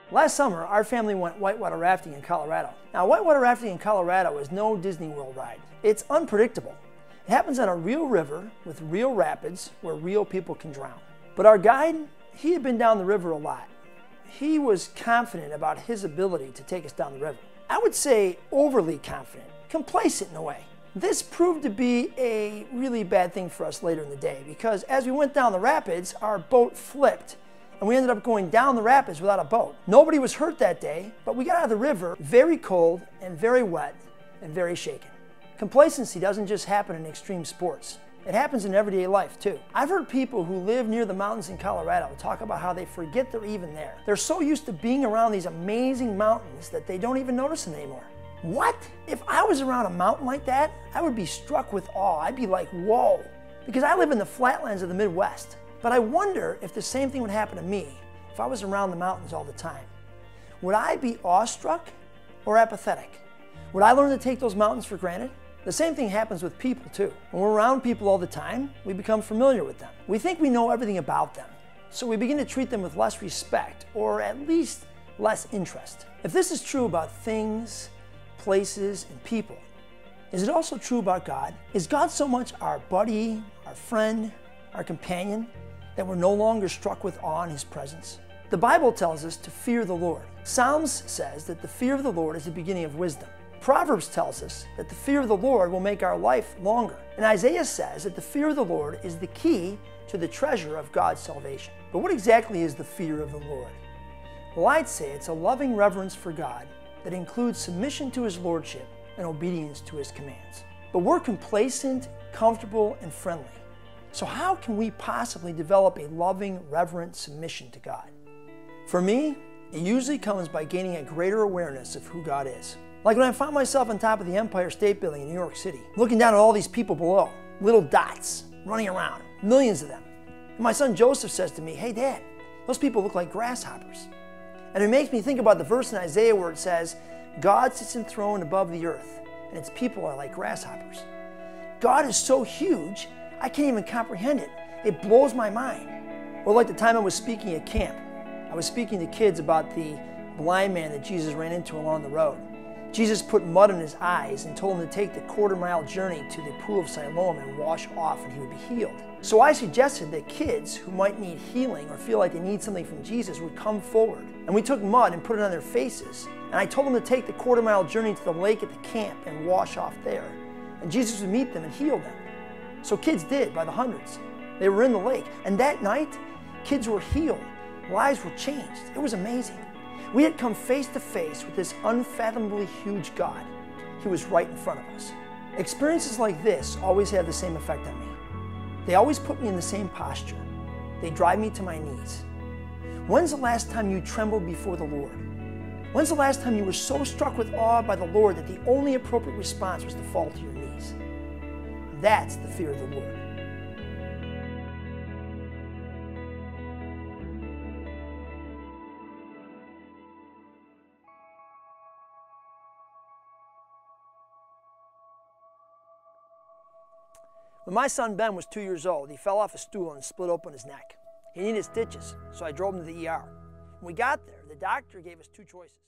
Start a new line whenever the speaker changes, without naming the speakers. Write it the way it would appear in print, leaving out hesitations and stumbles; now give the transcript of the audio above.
Last summer, our family went whitewater rafting in Colorado. Now, whitewater rafting in Colorado is no Disney World ride. It's unpredictable. It happens on a real river with real rapids where real people can drown. But our guide, he had been down the river a lot. He was confident about his ability to take us down the river. I would say overly confident, complacent in a way. This proved to be a really bad thing for us later in the day because as we went down the rapids, our boat flipped and we ended up going down the rapids without a boat. Nobody was hurt that day, but we got out of the river very cold and very wet and very shaken. Complacency doesn't just happen in extreme sports. It happens in everyday life too. I've heard people who live near the mountains in Colorado talk about how they forget they're even there. They're so used to being around these amazing mountains that they don't even notice them anymore. What? If I was around a mountain like that, I would be struck with awe. I'd be like, whoa. Because I live in the flatlands of the Midwest. But I wonder if the same thing would happen to me if I was around the mountains all the time. Would I be awestruck or apathetic? Would I learn to take those mountains for granted? The same thing happens with people too. When we're around people all the time, we become familiar with them. We think we know everything about them. So we begin to treat them with less respect or at least less interest. If this is true about things, places, and people, is it also true about God? Is God so much our buddy, our friend, our companion, that we're no longer struck with awe in His presence? The Bible tells us to fear the Lord. Psalms says that the fear of the Lord is the beginning of wisdom. Proverbs tells us that the fear of the Lord will make our life longer. And Isaiah says that the fear of the Lord is the key to the treasure of God's salvation. But what exactly is the fear of the Lord? Well, I'd say it's a loving reverence for God that includes submission to His lordship and obedience to His commands. But we're complacent, comfortable, and friendly. So how can we possibly develop a loving, reverent submission to God? For me, it usually comes by gaining a greater awareness of who God is. Like when I found myself on top of the Empire State Building in New York City, looking down at all these people below, little dots running around, millions of them. And my son Joseph says to me, "Hey Dad, those people look like grasshoppers." And it makes me think about the verse in Isaiah where it says, "God sits enthroned above the earth, and its people are like grasshoppers." God is so huge, I can't even comprehend it. It blows my mind. Or like the time I was speaking at camp. I was speaking to kids about the blind man that Jesus ran into along the road. Jesus put mud in his eyes and told him to take the quarter-mile journey to the pool of Siloam and wash off and he would be healed. So I suggested that kids who might need healing or feel like they need something from Jesus would come forward. And we took mud and put it on their faces. And I told them to take the quarter-mile journey to the lake at the camp and wash off there. And Jesus would meet them and heal them. So kids did by the hundreds. They were in the lake. And that night, kids were healed. Lives were changed. It was amazing. We had come face to face with this unfathomably huge God. He was right in front of us. Experiences like this always have the same effect on me. They always put me in the same posture. They drive me to my knees. When's the last time you trembled before the Lord? When's the last time you were so struck with awe by the Lord that the only appropriate response was to fall to your knees? That's the fear of the Lord. When my son Ben was 2 years old, he fell off a stool and split open his neck. He needed stitches, so I drove him to the ER. When we got there, the doctor gave us two choices.